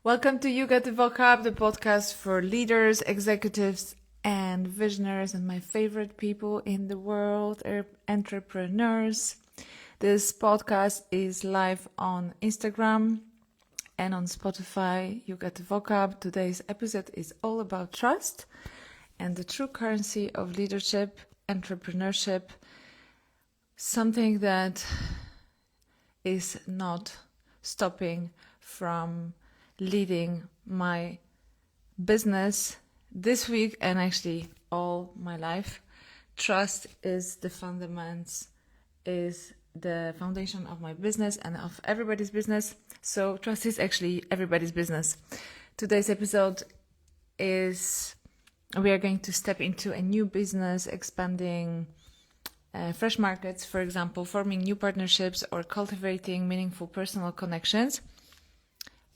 Welcome to You Get the Vocab, the podcast for leaders, executives, and visionaries, and my favorite people in the world, entrepreneurs. This podcast is live on Instagram and on Spotify. You Get the Vocab. Today's episode is all about trust and the true currency of leadership, entrepreneurship, something that is not stopping from leading my business this week and actually all my life. Trust is the foundation of my business and of everybody's business. So trust is actually everybody's business. Today's episode is we are going to step into a new business, expanding fresh markets, for example, forming new partnerships or cultivating meaningful personal connections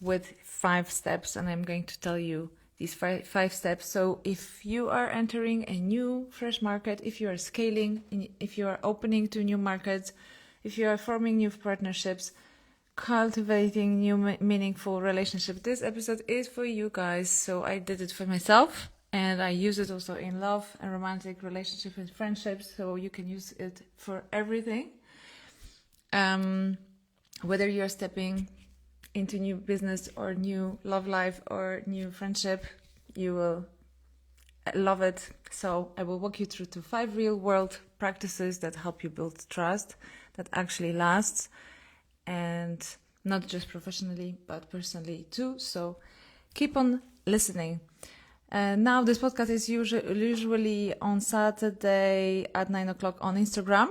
with 5 steps, and I'm going to tell you these five steps. So if you are entering a new fresh market, if you are scaling, if you are opening to new markets, if you are forming new partnerships, cultivating new meaningful relationships, this episode is for you guys. So I did it for myself and I use it also in love and romantic relationships and friendships, so you can use it for everything. Whether you're stepping into new business or new love life or new friendship, you will love it. So I will walk you through to 5 real world practices that help you build trust that actually lasts, and not just professionally but personally too. So keep on listening. Now this podcast is usually on Saturday at 9 o'clock on Instagram.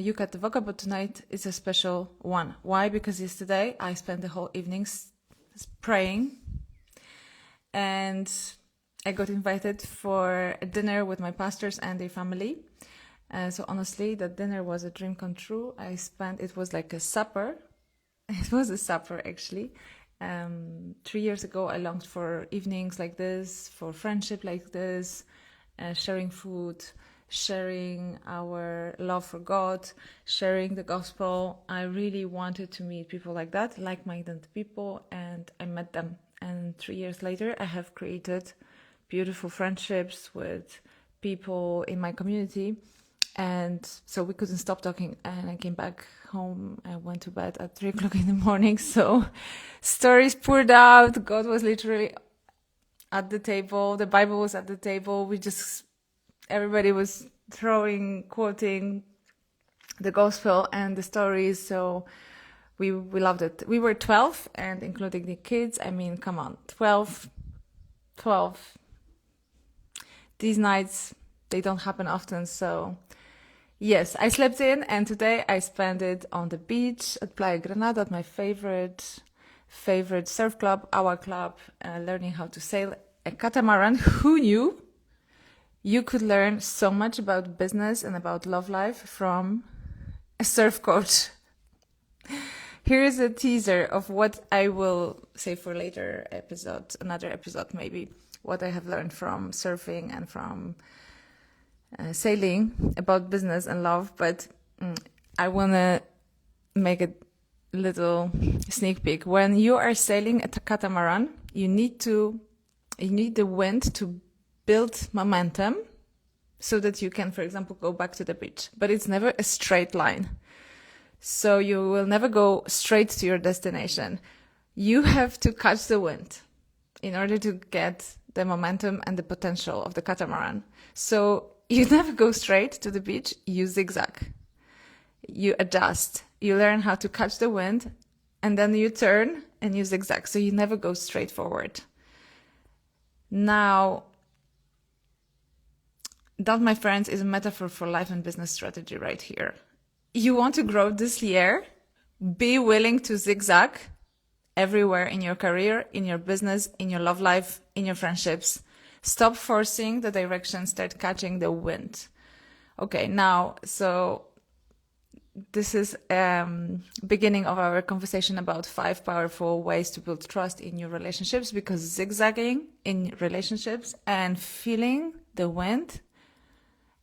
You Get the Vocab, but tonight is a special one. Why? Because yesterday I spent the whole evening praying and I got invited for a dinner with my pastors and their family. So honestly, that dinner was a dream come true. It was like a supper. It was a supper actually. 3 years ago I longed for evenings like this, for friendship like this, sharing food, sharing our love for God, sharing the gospel. I really wanted to meet people like that, like-minded people, and I met them. And 3 years later, I have created beautiful friendships with people in my community. And so we couldn't stop talking, and I came back home. I went to bed at 3 o'clock in the morning. So stories poured out. God was literally at the table. The Bible was at the table. Everybody was quoting the gospel and the stories. So we loved it. We were 12, and including the kids. I mean, come on, 12. These nights, they don't happen often. So yes, I slept in, and today I spent it on the beach at PLAYA GRANADA, at my favorite surf club, our club, learning how to sail a catamaran. Who knew? You could learn so much about business and about love life from a surf coach. Here is a teaser of what I will say for later episode, another episode maybe, what I have learned from surfing and from sailing about business and love. But I want to make a little sneak peek. When you are sailing a catamaran, you need the wind to build momentum so that you can, for example, go back to the beach. But it's never a straight line. So you will never go straight to your destination. You have to catch the wind in order to get the momentum and the potential of the catamaran. So you never go straight to the beach, you zigzag. You adjust. You learn how to catch the wind, and then you turn and you zigzag. So you never go straight forward. Now, that, my friends, is a metaphor for life and business strategy right here. You want to grow this year, be willing to zigzag everywhere in your career, in your business, in your love life, in your friendships. Stop forcing the direction, start catching the wind. Okay, now, so this is beginning of our conversation about 5 powerful ways to build trust in your relationships, because zigzagging in relationships and feeling the wind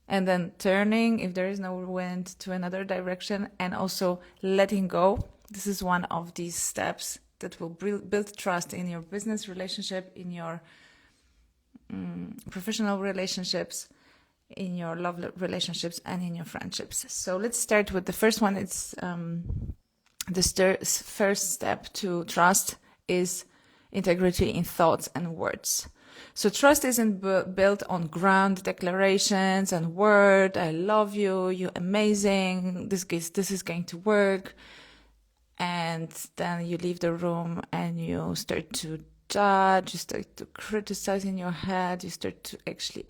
and then turning, if there is no wind, to another direction, and also letting go. This is one of these steps that will build trust in your business relationship, in your professional relationships, in your love relationships, and in your friendships. So let's start with the first one. It's the first step to trust is integrity in thoughts and words. So trust isn't built on grand declarations and word. I love you. You're amazing. This is going to work. And then you leave the room and you start to judge. You start to criticize in your head. You start to actually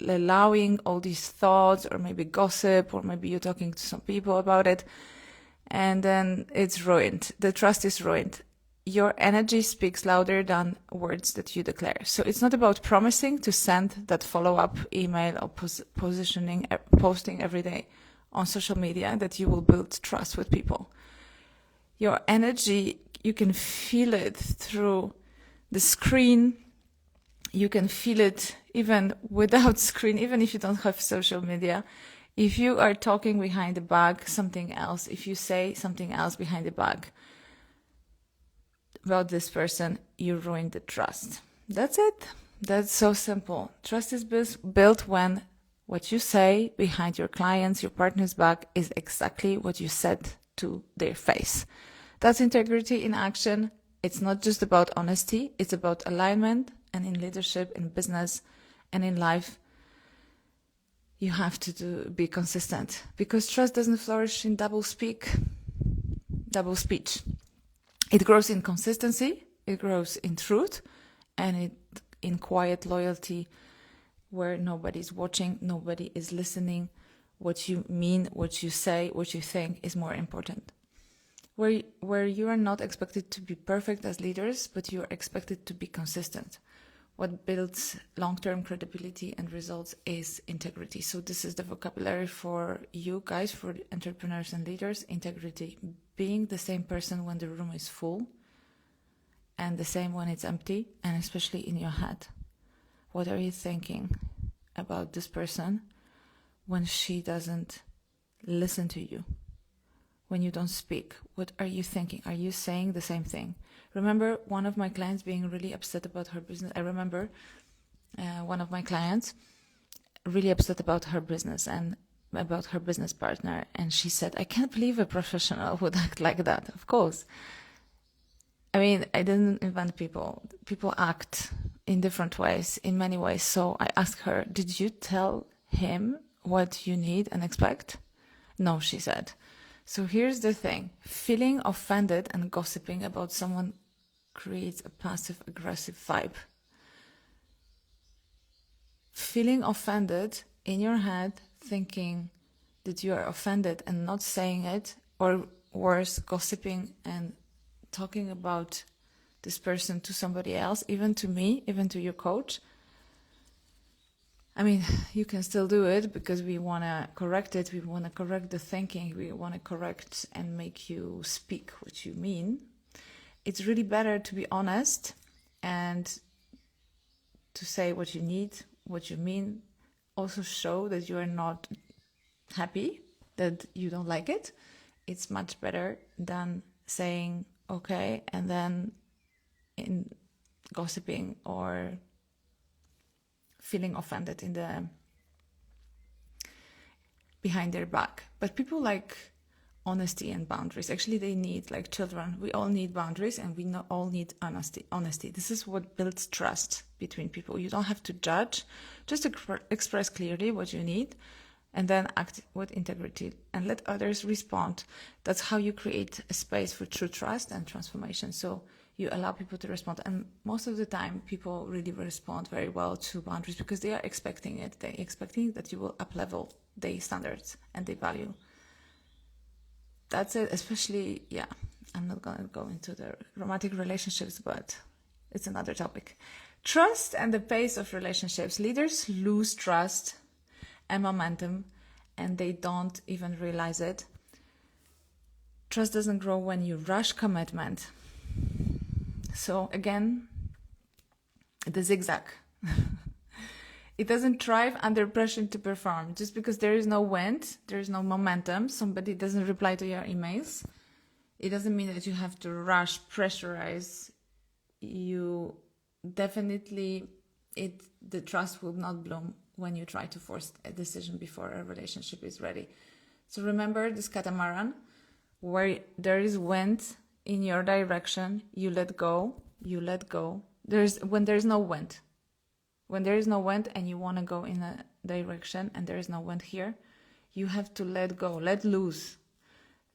allowing all these thoughts, or maybe gossip, or maybe you're talking to some people about it. And then it's ruined. The trust is ruined. Your energy speaks louder than words that you declare. So it's not about promising to send that follow-up email or posting every day on social media that you will build trust with people. Your energy, you can feel it through the screen. You can feel it even without screen, even if you don't have social media. If you are talking behind the back, something else, if you say something else behind the back about this person, you ruin the trust. That's it. That's so simple. Trust is built when what you say behind your clients, your partner's back is exactly what you said to their face. That's integrity in action. It's not just about honesty. It's about alignment. And in leadership, in business, and in life, you have to be consistent, because trust doesn't flourish in double speech. It grows in consistency, it grows in truth, and in quiet loyalty, where nobody's watching, nobody is listening. What you mean, what you say, what you think is more important. Where you are not expected to be perfect as leaders, but you are expected to be consistent. What builds long-term credibility and results is integrity. So this is the vocabulary for you guys, for entrepreneurs and leaders. Integrity, being the same person when the room is full and the same when it's empty, and especially in your head. What are you thinking about this person when she doesn't listen to you? When you don't speak, what are you thinking? Are you saying the same thing? Remember one of my clients being really upset about her business. I remember one of my clients really upset about her business and about her business partner. And she said, I can't believe a professional would act like that. Of course. I mean, I didn't invent people. People act in different ways, in many ways. So I asked her, did you tell him what you need and expect? No, she said. So here's the thing. Feeling offended and gossiping about someone creates a passive-aggressive vibe. Feeling offended in your head, thinking that you are offended and not saying it, or worse, gossiping and talking about this person to somebody else, even to me, even to your coach. I mean, you can still do it because we want to correct it. We want to correct the thinking. We want to correct and make you speak what you mean. It's really better to be honest and to say what you need, what you mean. Also show that you are not happy, that you don't like it. It's much better than saying, okay, and then in gossiping or feeling offended behind their back. But people like honesty and boundaries. Actually, they need, like children, we all need boundaries, and we all need honesty. This is what builds trust between people. You don't have to judge, just express clearly what you need, and then act with integrity and let others respond. That's how you create a space for true trust and transformation. So you allow people to respond. And most of the time, people really respond very well to boundaries because they are expecting it. They're expecting that you will up-level their standards and their value. That's it, especially, I'm not going to go into the romantic relationships, but it's another topic. Trust and the pace of relationships. Leaders lose trust and momentum, and they don't even realize it. Trust doesn't grow when you rush commitment. So again, the zigzag. It doesn't thrive under pressure to perform. Just because there is no wind, there is no momentum, somebody doesn't reply to your emails, It doesn't mean that you have to rush, pressurize. You definitely, the trust will not bloom when you try to force a decision before a relationship is ready. So remember this catamaran, where there is wind in your direction, you let go. When there's no wind. When there is no wind and you want to go in a direction and there is no wind here, you have to let go, let loose,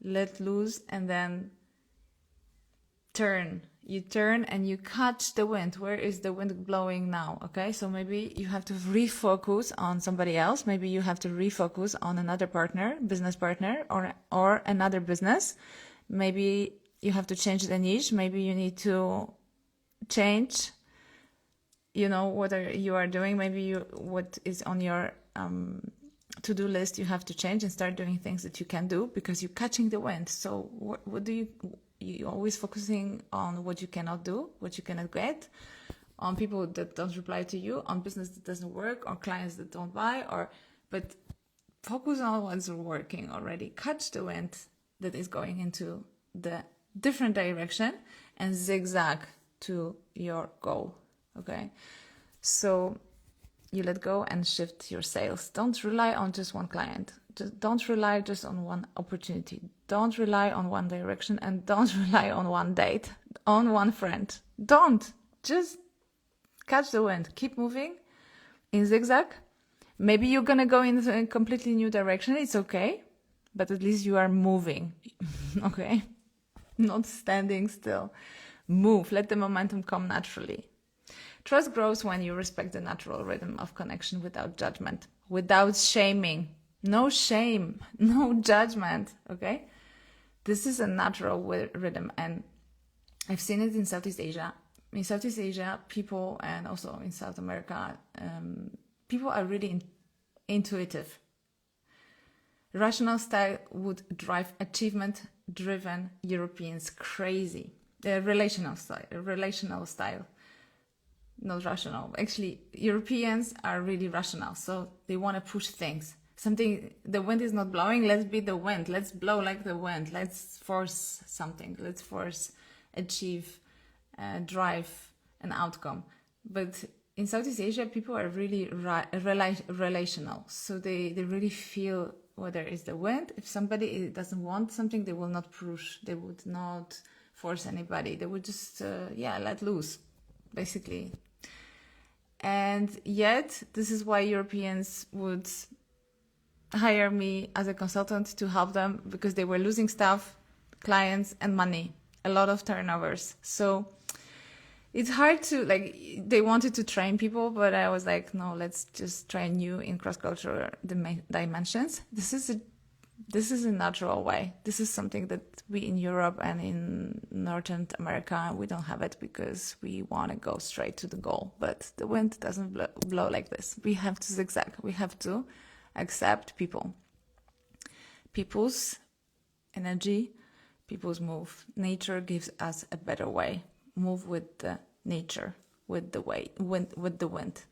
and then turn. You turn and you catch the wind. Where is the wind blowing now? Okay, so maybe you have to refocus on somebody else. Maybe you have to refocus on another partner, business partner, or another business. Maybe you have to change the niche. Maybe you need to change, what you are doing. Maybe what is on your to-do list, you have to change and start doing things that you can do because you're catching the wind. So what do you're always focusing on what you cannot do, what you cannot get, on people that don't reply to you, on business that doesn't work, on clients that don't buy, but focus on what's working already. Catch the wind that is going into the different direction and zigzag to your goal. Okay, so you let go and shift your sales. Don't rely on just one client. Don't rely just on one opportunity. Don't rely on one direction, and don't rely on one date, on one friend. Don't. Just catch the wind. Keep moving in zigzag. Maybe you're going to go in a completely new direction. It's okay. But at least you are moving. Okay? Not standing still. Move. Let the momentum come naturally. Trust grows when you respect the natural rhythm of connection without judgment, without shaming. No shame, no judgment, okay? This is a natural rhythm, and I've seen it in Southeast Asia. In Southeast Asia, people, and also in South America, people are really intuitive. Rational style would drive achievement-driven Europeans crazy. Relational style. Not rational. Actually, Europeans are really rational, so they want to push things. The wind is not blowing, let's be the wind. Let's blow like the wind. Let's force something. Let's achieve, drive an outcome. But in Southeast Asia, people are really relational. So they really feel whether it's the wind. If somebody doesn't want something, they will not push. They would not force anybody. They would just, let loose, basically. And yet, this is why Europeans would hire me as a consultant to help them, because they were losing staff, clients, and money. A lot of turnovers. So it's hard to, they wanted to train people, but I was like, no, let's just train you in cross-cultural dimensions. This is a natural way. This is something that we in Europe and in Northern America, we don't have it because we want to go straight to the goal. But the wind doesn't blow like this. We have to zigzag. We have to accept people's energy, people's move. Nature gives us a better way. Move with the nature, with the wind.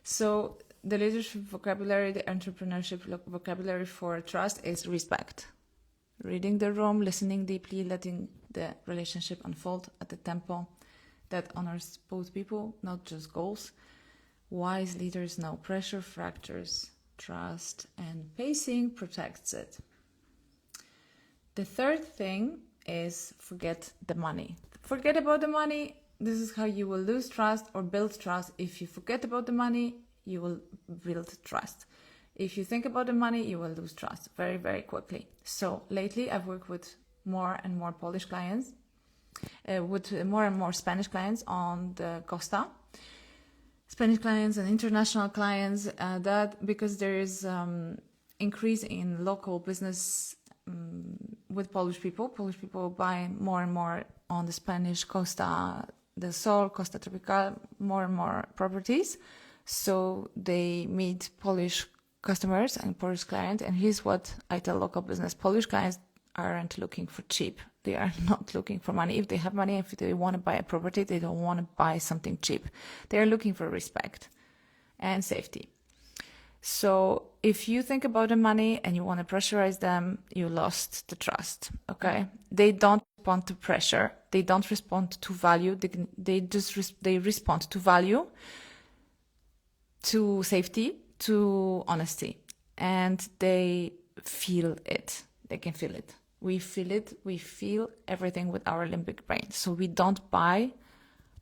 So the leadership vocabulary, the entrepreneurship vocabulary for trust is respect. Reading the room, listening deeply, letting the relationship unfold at the tempo that honors both people, not just goals. Wise leaders know pressure fractures trust, and pacing protects it. The third thing is forget the money. Forget about the money. This is how you will lose trust or build trust. If you forget about the money, you will build trust. If you think about the money, you will lose trust very, very quickly. So lately, I've worked with more and more Polish clients, with more and more Spanish clients on the Costa. Spanish clients and international clients, that because there is increase in local business with Polish people. Polish people buy more and more on the Spanish Costa del Sol, Costa Tropical, more and more properties. So they meet Polish customers and Polish clients. And here's what I tell local business. Polish clients aren't looking for cheap. They are not looking for money. If they have money, if they want to buy a property, they don't want to buy something cheap. They are looking for respect and safety. So if you think about the money and you want to pressurize them, you lost the trust. Okay, they don't respond to pressure. They don't respond to value. They respond to value, to safety, to honesty, and they feel it. They can feel it. We feel it. We feel everything with our limbic brain. So we don't buy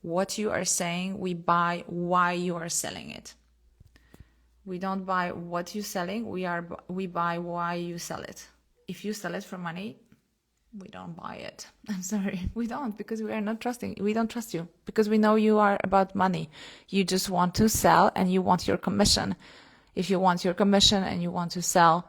what you are saying. We buy why you are selling it. We don't buy what you're selling. We buy why you sell it. If you sell it for money, we don't buy it. I'm sorry, we don't, because we are not trusting. We don't trust you because we know you are about money. You just want to sell and you want your commission. If you want your commission and you want to sell,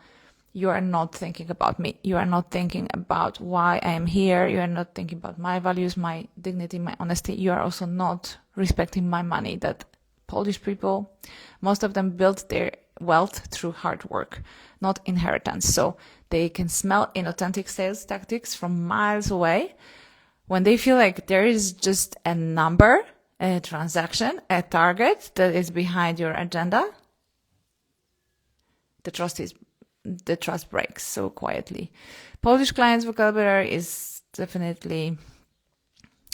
you are not thinking about me. You are not thinking about why I am here. You are not thinking about my values, my dignity, my honesty. You are also not respecting my money. That Polish people, most of them built their wealth through hard work, not inheritance. So they can smell inauthentic sales tactics from miles away. When they feel like there is just a number, a transaction, a target that is behind your agenda, the trust breaks so quietly. Polish clients' vocabulary is definitely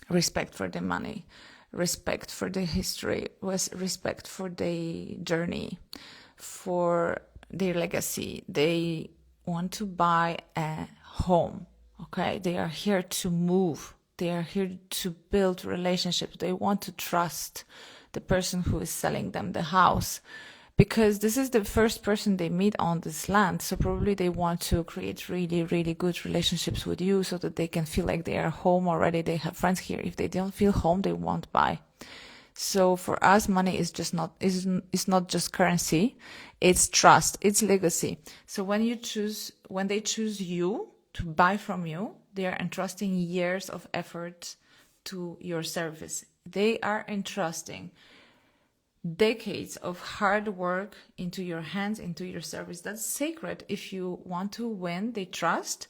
respect for the money, respect for the history, was respect for the journey, for their legacy. They want to buy a home. Okay, they are here to move. They are here to build relationships. They want to trust the person who is selling them the house, because this is the first person they meet on this land. So probably they want to create really, really good relationships with you so that they can feel like they are home already. They have friends here. If they don't feel home, they won't buy. So for us, money is just not, it's not just currency. It's trust. It's legacy. So when they choose you to buy from you, they are entrusting years of effort to your service. They are entrusting decades of hard work into your hands, into your service. That's sacred. If you want to win, they trust.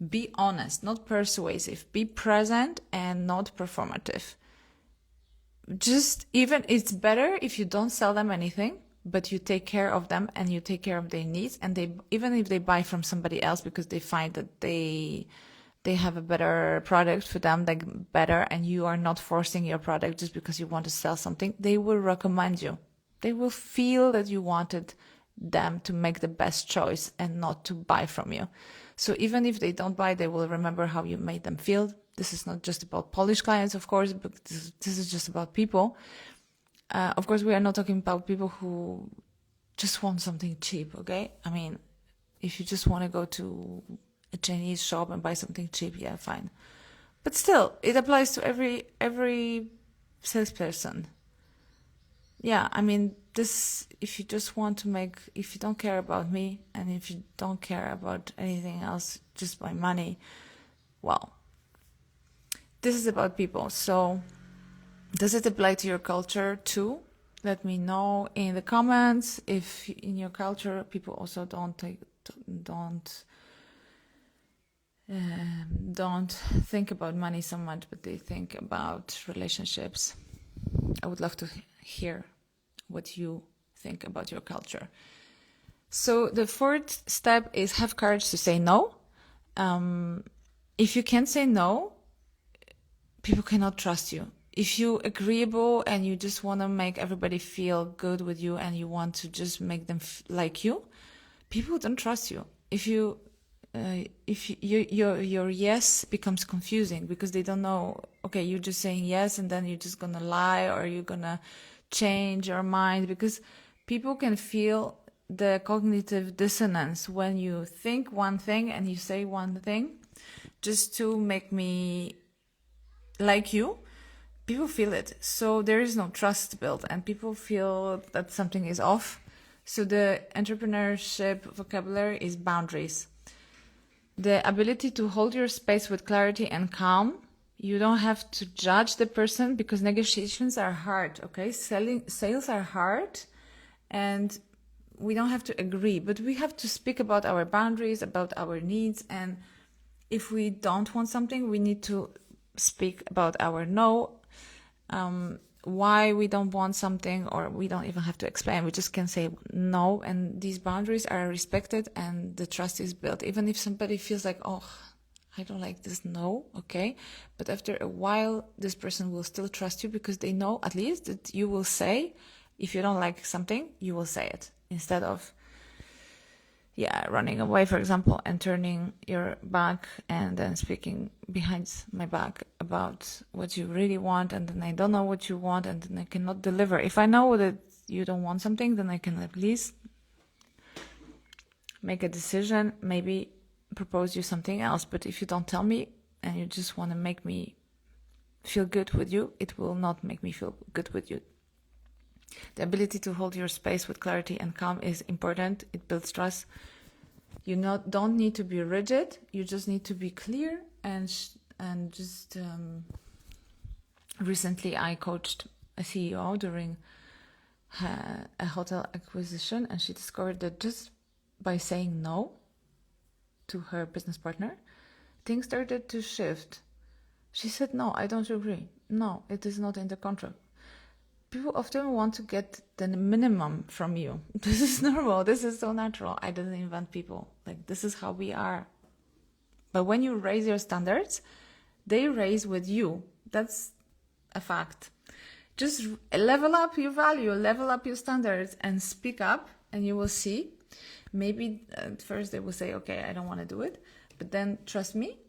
Be honest, not persuasive. Be present and not performative. Just even it's better if you don't sell them anything, but you take care of them and you take care of their needs. And they, even if they buy from somebody else because they find that they have a better product for them, like better, and you are not forcing your product just because you want to sell something, they will recommend you. They will feel that you wanted them to make the best choice and not to buy from you. So even if they don't buy, they will remember how you made them feel. This is not just about Polish clients, of course, but this is just about people. Of course, we are not talking about people who just want something cheap, okay? I mean, if you just want to go to a Chinese shop and buy something cheap, yeah, fine. But still, it applies to every salesperson. Yeah, I mean, this, if you just want to make, if you don't care about me and if you don't care about anything else, just by money, well, this is about people. So does it apply to your culture too? Let me know in the comments if in your culture people also don't think about money so much, but they think about relationships. I would love to hear what you think about your culture. So the fourth step is have courage to say no. If you can't say no, people cannot trust you. If you're agreeable and you just want to make everybody feel good with you and you want to just make them like you, people don't trust you. If your yes becomes confusing because they don't know, okay, you're just saying yes and then you're just gonna lie or you're gonna change your mind, because people can feel the cognitive dissonance when you think one thing and you say one thing just to make me like you. People feel it. So there is no trust built and people feel that something is off. So the entrepreneurship vocabulary is boundaries. The ability to hold your space with clarity and calm. You don't have to judge the person because negotiations are hard, okay? Sales are hard and we don't have to agree, but we have to speak about our boundaries, about our needs. And if we don't want something, we need to speak about our no. why we don't want something, or we don't even have to explain. We just can say no, and these boundaries are respected and the trust is built. Even if somebody feels like, oh, I don't like this, no, okay. But after a while, this person will still trust you because they know at least that you will say, if you don't like something, you will say it instead of running away, for example, and turning your back and then speaking behind my back about what you really want, and then I don't know what you want, and then I cannot deliver. If I know that you don't want something, then I can at least make a decision, maybe propose you something else. But if you don't tell me and you just want to make me feel good with you, it will not make me feel good with you. The ability to hold your space with clarity and calm is important. It builds trust. You don't need to be rigid. You just need to be clear. And recently I coached a CEO during a hotel acquisition, and she discovered that just by saying no to her business partner, things started to shift. She said, no, I don't agree. No, it is not in the contract. People often want to get the minimum from you. This is normal. This is so natural. I didn't invent people. Like, this is how we are. But when you raise your standards, they raise with you. That's a fact. Just level up your value, level up your standards, and speak up, and you will see. Maybe at first they will say, okay, I don't want to do it. But then trust me,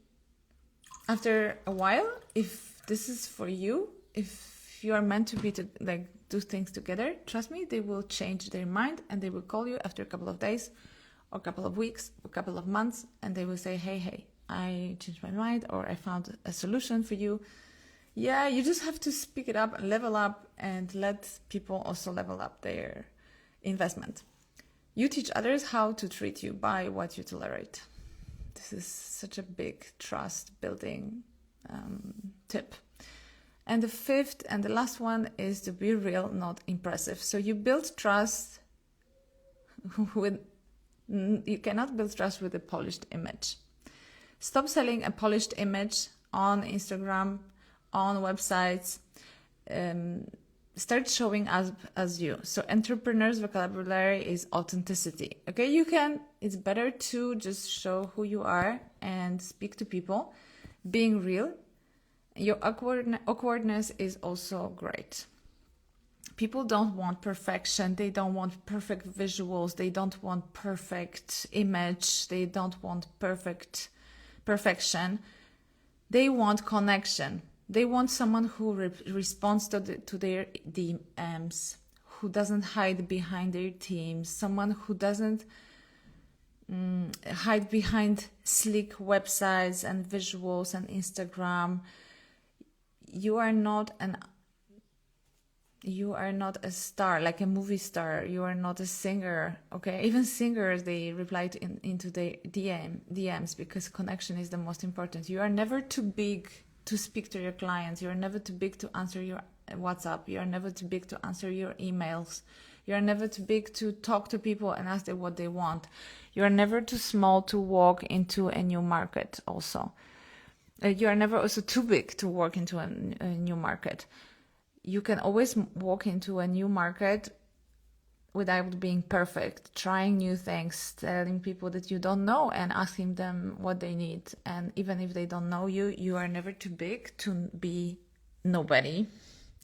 after a while, if this is for you, if you are meant to be to like do things together, trust me, they will change their mind, and they will call you after a couple of days or a couple of weeks or a couple of months, and they will say, hey, I changed my mind, or I found a solution for you. Yeah, you just have to speak it up and level up, and let people also level up their investment. You teach others how to treat you by what you tolerate. This is such a big trust building tip. And the fifth and the last one is to be real, not impressive. So you build trust you cannot build trust with a polished image. Stop selling a polished image on Instagram, on websites. Start showing up as you. So entrepreneurs' vocabulary is authenticity. Okay, it's better to just show who you are and speak to people, being real. Your awkwardness is also great. People don't want perfection. They don't want perfect visuals. They don't want perfect image. They don't want perfection. They want connection. They want someone who responds to their DMs, who doesn't hide behind their teams, someone who doesn't hide behind sleek websites and visuals and Instagram. You are not a star, like a movie star. You are not a singer, okay? Even singers, they reply into their DMs because connection is the most important. You are never too big to speak to your clients. You are never too big to answer your WhatsApp. You are never too big to answer your emails. You are never too big to talk to people and ask them what they want. You are never too small to walk into a new market also. You are never also too big to walk into a new market. You can always walk into a new market without being perfect, trying new things, telling people that you don't know and asking them what they need. And even if they don't know you, you are never too big to be nobody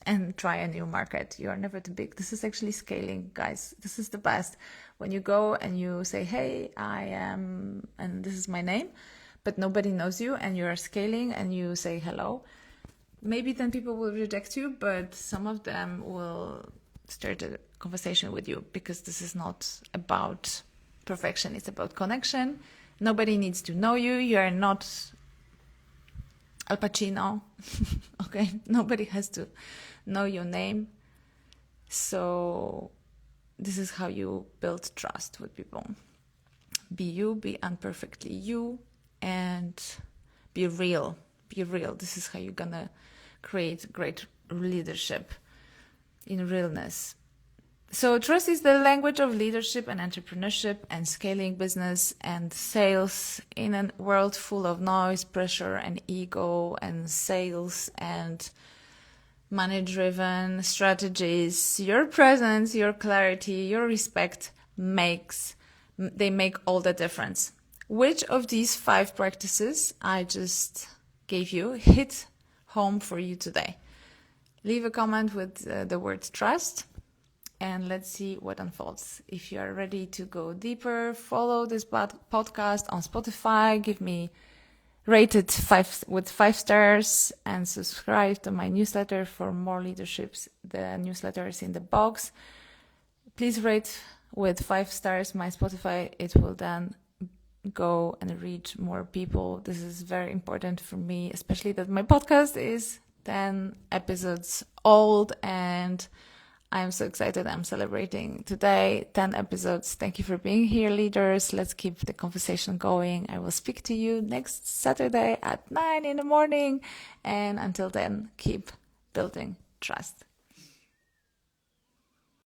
and try a new market. You are never too big. This is actually scaling, guys. This is the best. When you go and you say, hey, I am, and this is my name, but nobody knows you, and you are scaling and you say hello. Maybe 10 people will reject you, but some of them will start a conversation with you, because this is not about perfection. It's about connection. Nobody needs to know you. You are not Al Pacino. Okay? Nobody has to know your name. So this is how you build trust with people. Be you, be imperfectly you, and be real. Be real. This is how you're gonna create great leadership in realness. So trust is the language of leadership and entrepreneurship and scaling business and sales in a world full of noise, pressure, and ego and sales and money-driven strategies, your presence, your clarity, your respect they make all the difference. Which of these 5 practices I just gave you hit home for you today? Leave a comment with the word trust, and let's see what unfolds. If you are ready to go deeper, follow this podcast on Spotify, rate it 5 stars, and subscribe to my newsletter for more leaderships. The newsletter is in the box. Please rate with 5 stars my Spotify. It will then go and reach more people. This is very important for me, especially that my podcast is 10 episodes old, and I'm so excited. I'm celebrating today 10 episodes. Thank you for being here, leaders. Let's keep the conversation going. I will speak to you next Saturday at 9 in the morning. And until then, keep building trust.